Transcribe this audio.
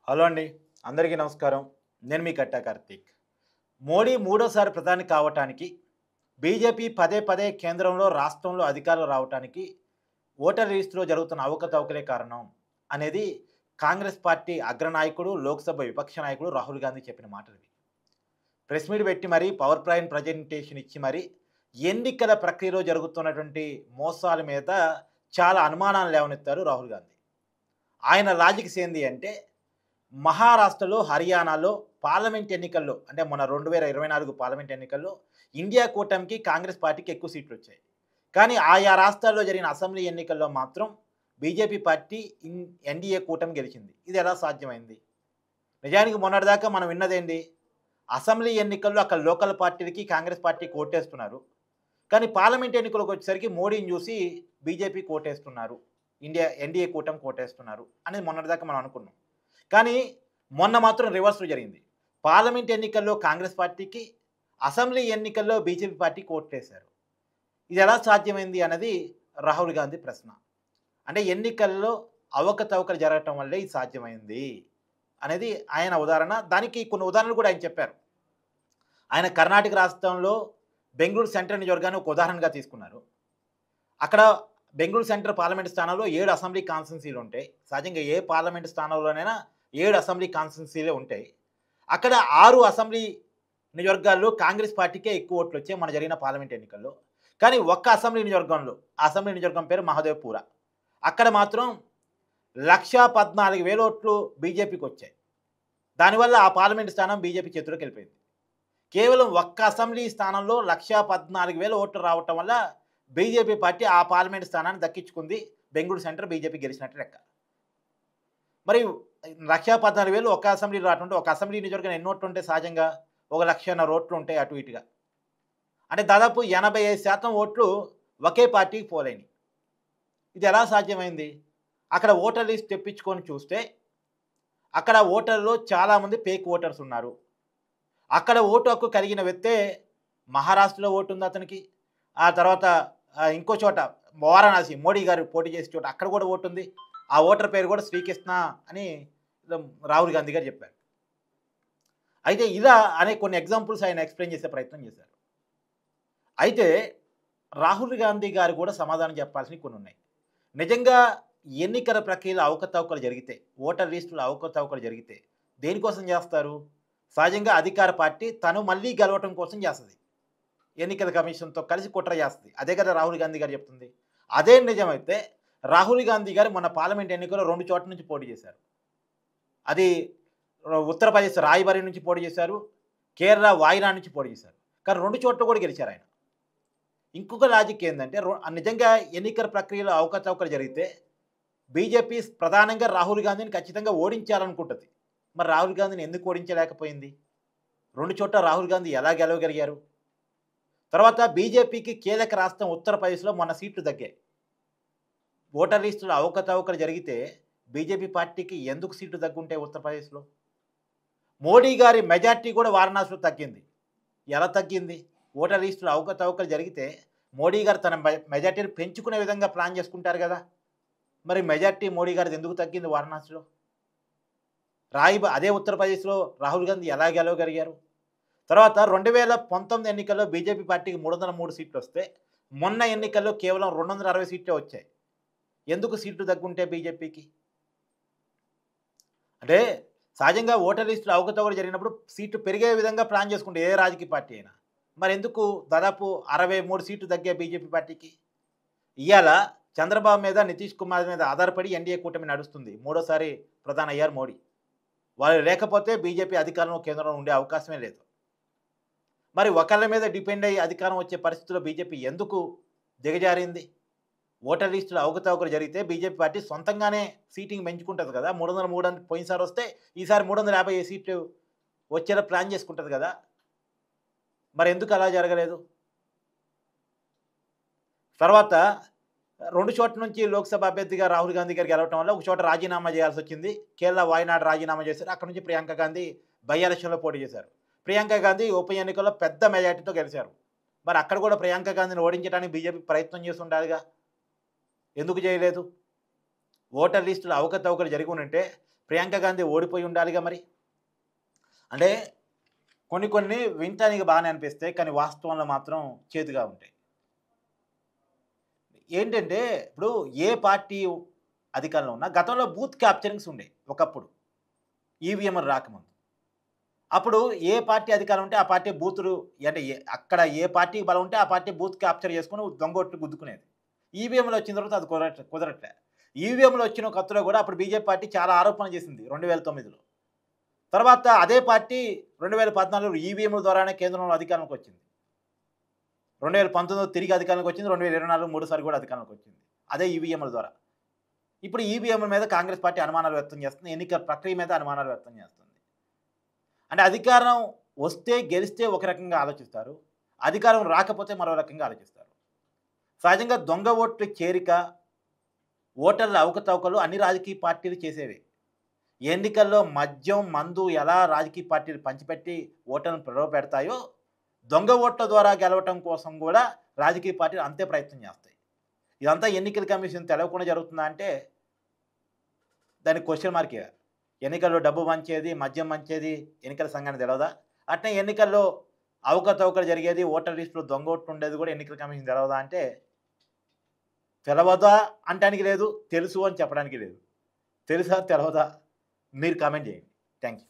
Hello అండి. అందరికీ నమస్కారం. నేను మీ కట్టా కార్తీక్. మోడీ మూడోసారి ప్రధాని కావటానికి, బీజేపీ పదే పదే కేంద్రంలో, రాష్ట్రంలో అధికారంలో రావటానికి ఓటర్ లిస్ట్‌లో జరుగుతున్న అవకతవకలే కారణం అనేది కాంగ్రెస్ పార్టీ అగ్రనాయకుడు, లోక్సభ విపక్ష నాయకుడు రాహుల్ గాంధీ చెప్పిన మాటలివి. ప్రెస్ మీట్ పెట్టి మరీ, పవర్ పాయింట్ ప్రజెంటేషన్ ఇచ్చి మరీ, ఎన్నికల ప్రక్రియలో జరుగుతున్నటువంటి మోసాల మీద చాలా అనుమానాలు లేవనెత్తారు రాహుల్ గాంధీ. ఆయన లాజిక్స్ ఏంది అంటే మహారాష్ట్రలో, హర్యానాలో పార్లమెంట్ ఎన్నికల్లో అంటే మొన్న 2024 పార్లమెంట్ ఎన్నికల్లో ఇండియా కూటమికి, కాంగ్రెస్ పార్టీకి ఎక్కువ సీట్లొచ్చాయి. కానీ ఆయా రాష్ట్రాల్లో జరిగిన అసెంబ్లీ ఎన్నికల్లో మాత్రం బీజేపీ పార్టీ ఎన్డీఏ కూటమి గెలిచింది. ఇది ఎలా సాధ్యమైంది? నిజానికి మొన్నటిదాకా మనం విన్నదేంటి? అసెంబ్లీ ఎన్నికల్లో అక్కడ లోకల్ పార్టీలకి, కాంగ్రెస్ పార్టీకి ఓటేస్తున్నారు. కానీ పార్లమెంట్ ఎన్నికలకొచ్చేసరికి మోడీని చూసి బీజేపీకి ఓటేస్తున్నారు. ఎన్డీఏ కూటమికి ఓటేస్తున్నారు అనేది మొన్నటిదాకా మనం అనుకున్నాం. కానీ మొన్న మాత్రం రివర్స్‌లో జరిగింది. పార్లమెంట్ ఎన్నికల్లో కాంగ్రెస్ పార్టీకి, అసెంబ్లీ ఎన్నికల్లో బీజేపీ పార్టీకి ఓట్లేశారు. ఇది ఎలా సాధ్యమైంది అన్నది రాహుల్ గాంధీ ప్రశ్న. అంటే ఎన్నికల్లో అవకతవకలు జరగటం వల్లే ఇది సాధ్యమైంది అనేది ఆయన ఉదాహరణ. దానికి కొన్ని ఉదాహరణలు కూడా ఆయన చెప్పారు. ఆయన కర్ణాటక రాష్ట్రంలో బెంగుళూరు సెంట్రల్ నియోజకవర్గాన్ని ఒక ఉదాహరణగా తీసుకున్నారు. అక్కడ బెంగుళూరు సెంట్రల్ పార్లమెంట్ స్థానాల్లో 7 అసెంబ్లీ కాన్స్టిట్యున్సీలు ఉంటాయి. సహజంగా ఏ పార్లమెంట్ స్థానంలోనైనా 7 అసెంబ్లీ కాన్స్టిట్యున్సీలే ఉంటాయి. అక్కడ 6 అసెంబ్లీ నియోజకవర్గాల్లో కాంగ్రెస్ పార్టీకే ఎక్కువ ఓట్లొచ్చాయి మొన్న జరిగిన పార్లమెంట్ ఎన్నికల్లో. కానీ ఒక్క అసెంబ్లీ నియోజకవర్గంలో, ఆ అసెంబ్లీ నియోజకవర్గం పేరు మహదేవ్‌పుర. అక్కడ మాత్రం 1,14,000 ఓట్లు బీజేపీకొచ్చాయి. దానివల్ల ఆ పార్లమెంట్ స్థానం బీజేపీ చేతిలోకెళ్ళిపోయింది. కేవలం ఒక్క అసెంబ్లీ స్థానంలో 1,14,000 ఓట్లు రావటం వల్ల బీజేపీ పార్టీ ఆ పార్లమెంట్ స్థానాన్ని దక్కించుకుంది. బెంగుళూరు సెంట్రల్ బీజేపీ గెలిచినట్టు లెక్క. మరి 1,14,000 ఒక అసెంబ్లీలో రావటం ఒక అసెంబ్లీ నియోజకవర్గం ఎన్ని ఓట్లు ఉంటాయి సహజంగా? ఒక 1,50,000 ఓట్లు ఉంటాయి అటు ఇటుగా. అంటే దాదాపు 85% ఓట్లు ఒకే పార్టీకి పోలైనయి. ఇది ఎలా సాధ్యమైంది? అక్కడ ఓటర్ లిస్ట్ తెప్పించుకొని చూస్తే, అక్కడ ఓటర్‌లో చాలామంది ఫేక్ ఓటర్స్ ఉన్నారు. అక్కడ ఓటు హక్కు కలిగిన వ్యక్తే మహారాష్ట్రలో ఓటుంది అతనికి. ఆ తర్వాత ఇంకో చోట వారణాసి మోడీ గారు పోటీ చేసే చోట అక్కడ కూడా ఓటుంది. ఆ ఓటర్ పేరు కూడా శ్రీకృష్ణ అని రాహుల్ గాంధీ గారు చెప్పారు. అయితే ఇలా అనే కొన్ని ఎగ్జాంపుల్స్ ఆయన ఎక్స్‌ప్లెయిన్ చేసే ప్రయత్నం చేశారు. అయితే రాహుల్ గాంధీ గారు కూడా సమాధానం చెప్పాల్సినవి కొన్ని ఉన్నాయి. నిజంగా ఎన్నికల ప్రక్రియలో అవకతవకలు జరిగితే, ఓటర్ లిస్టులో అవకతవకలు జరిగితే దేనికోసం చేస్తారు? సహజంగా అధికార పార్టీ తను మళ్ళీ గెలవటం కోసం చేస్తది. ఎన్నికల కమిషన్‌తో కలిసి కుట్ర చేస్తది. అదే కదా రాహుల్ గాంధీ గారు చెప్తుంది. అదే నిజమైతే రాహుల్ గాంధీ గారు మొన్న పార్లమెంట్ ఎన్నికల్లో 2 చోట్ల నుంచి పోటీ చేశారు. అది ఉత్తరప్రదేశ్ రాయ్‌బరేలీ నుంచి పోటీ చేశారు. కేరళ వాయనాడ్ నుంచి పోటీ చేశారు. కానీ 2 చోట్ల కూడా గెలిచారాయన. ఇంకొక లాజిక్ ఏందంటే నిజంగా ఎన్నికల ప్రక్రియలో అవకతవకలు జరిగితే బీజేపీ ప్రధానంగా రాహుల్ గాంధీని ఖచ్చితంగా ఓడించాలనుకుంటది. మరి రాహుల్ గాంధీని ఎందుకు ఓడించలేకపోయింది? 2 చోట్ల రాహుల్ గాంధీ ఎలా గెలవగలిగారు? తర్వాత బీజేపీకి కీలక రాష్ట్రం ఉత్తరప్రదేశ్‌లో మొన్న సీట్లు తగ్గాయి. ఓటర్ లిస్టులో అవకతవకలు జరిగితే బీజేపీ పార్టీకి ఎందుకు సీట్లు తగ్గుంటాయి ఉత్తరప్రదేశ్‌లో? మోడీ గారి మెజార్టీ కూడా వారణాసిలో తగ్గింది. ఎలా తగ్గింది? ఓటర్ లిస్టులో అవకతవకలు జరిగితే మోడీ గారు తన మెజార్టీని పెంచుకునే విధంగా ప్లాన్ చేసుకుంటారు కదా! మరి మెజార్టీ మోడీ గారిది ఎందుకు తగ్గింది వారణాసిలో? అదే ఉత్తరప్రదేశ్‌లో రాహుల్ గాంధీ ఎలా గెలవగలిగారు? తర్వాత 2019 ఎన్నికల్లో బీజేపీ పార్టీకి 303 సీట్లొస్తే, మొన్న ఎన్నికల్లో కేవలం 260 సీట్లే వచ్చాయి. ఎందుకు సీట్లు తగ్గుంటాయి బీజేపీకి? అంటే సహజంగా ఓటర్ లిస్టులో అవకతవకలు జరిగినప్పుడు సీట్లు పెరిగే విధంగా ప్లాన్ చేసుకుంటే ఏ రాజకీయ పార్టీ అయినా. మరెందుకు దాదాపు 63 సీట్లు తగ్గాయి బీజేపీ పార్టీకి? ఇయ్యాల చంద్రబాబు మీద, నితీష్ కుమార్ మీద ఆధారపడి ఎన్డీఏ కూటమి నడుస్తుంది. మూడోసారి ప్రధాని అయ్యారు మోడీ. వాళ్ళు లేకపోతే బీజేపీ అధికారంలో, కేంద్రంలో ఉండే అవకాశమే లేదు. మరి ఒకళ్ళ మీద డిపెండ్ అయ్యి అధికారం వచ్చే పరిస్థితిలో బీజేపీ ఎందుకు దిగజారింది? ఓటర్ లిస్టులో అవకతవకలు జరిగితే బీజేపీ పార్టీ సొంతంగానే సీటింగ్ పెంచుకుంటది కదా! 303 అని పోయినసారి వస్తే, ఈసారి 350 సీట్లు వచ్చేలా ప్లాన్ చేసుకుంటది కదా! మరెందుకు అలా జరగలేదు? తర్వాత 2 చోట్ల నుంచి లోక్సభ అభ్యర్థిగా రాహుల్ గాంధీ గారు గెలవటం వల్ల ఒక చోట రాజీనామా చేయాల్సొచ్చింది. కేరళ వాయనాడ్ రాజీనామా చేశారు. అక్కడి నుంచి ప్రియాంక గాంధీ బై ఎలక్షన్‌లో పోటీ చేశారు. ప్రియాంక గాంధీ ఉప ఎన్నికల్లో పెద్ద మెజార్టీతో గెలిచారు. మరి అక్కడ కూడా ప్రియాంక గాంధీని ఓడించడానికి బీజేపీ ప్రయత్నం చేసి ఉండాలిగా? ఎందుకు చేయలేదు? ఓటర్ లిస్టులో అవకతవకలు జరిగి ఉండుంటే ప్రియాంక గాంధీ ఓడిపోయి ఉండాలిగా మరి. అంటే కొన్ని వినటానికి బాగానే అనిపిస్తాయి, కానీ వాస్తవంలో మాత్రం చేదుగా ఉంటాయి. ఏంటంటే ఇప్పుడు ఏ పార్టీ అధికారంలో ఉన్నా గతంలో బూత్ క్యాప్చరింగ్స్ ఉండేవి ఒకప్పుడు, ఈవీఎంలు రాకముందు. అప్పుడు ఏ పార్టీ అధికారం ఉంటే ఆ పార్టీ బూతులు, అంటే అక్కడ ఏ పార్టీ బలం ఉంటే ఆ పార్టీ బూత్ క్యాప్చర్ చేసుకొని దొంగోట్లు గుద్దుకునేది. ఈవీఎంలు వచ్చిన తర్వాత అది కుదరట్లే. ఈవీఎంలు వచ్చిన కొత్తలో కూడా అప్పుడు బీజేపీ పార్టీ చాలా ఆరోపణలు చేసింది 2009లో. తర్వాత అదే పార్టీ 2014లో ఈవీఎంల ద్వారానే కేంద్రంలో అధికారంలోకి వచ్చింది. 2019లో తిరిగి అధికారంలోకి వచ్చింది. 2024 మూడోసారి కూడా అధికారంలోకి వచ్చింది అదే ఈవీఎంల ద్వారా. ఇప్పుడు ఈవీఎంల మీద కాంగ్రెస్ పార్టీ అనుమానాలు వ్యక్తం చేస్తుంది. ఎన్నికల ప్రక్రియ మీద అనుమానాలు వ్యక్తం చేస్తుంది. అంటే అధికారం వస్తే గెలిస్తే ఒక రకంగా ఆలోచిస్తారు, అధికారం రాకపోతే మరో రకంగా ఆలోచిస్తారు. సహజంగా దొంగ ఓట్ల చేరిక, ఓటర్ల అవకతవకలు అన్ని రాజకీయ పార్టీలు చేసేవి. ఎన్నికల్లో మద్యం, మందు ఎలా రాజకీయ పార్టీలు పంచిపెట్టి ఓటర్లను ప్రలోభపెడతాయో, దొంగ ఓట్ల ద్వారా గెలవటం కోసం కూడా రాజకీయ పార్టీలు అంతే ప్రయత్నం చేస్తాయి. ఇదంతా ఎన్నికల కమిషన్ తెలవకుండా జరుగుతుందా అంటే దానికి క్వశ్చన్ మార్కే. ఎన్నికల్లో డబ్బు మంచేది, మద్యం మంచేది ఎన్నికల సంఘానికి తెలవదా? అట్నే ఎన్నికల్లో అవకతవకలు జరిగేది, ఓటర్ లిస్టులో దొంగ ఓట్లు ఉండేది కూడా ఎన్నికల కమిషన్ తెలవదా అంటే తెలవదా అనటానికి లేదు, తెలుసు అని చెప్పడానికి లేదు. తెలుసా తెలవదా? మీరు కామెంట్ చేయండి. Thank you.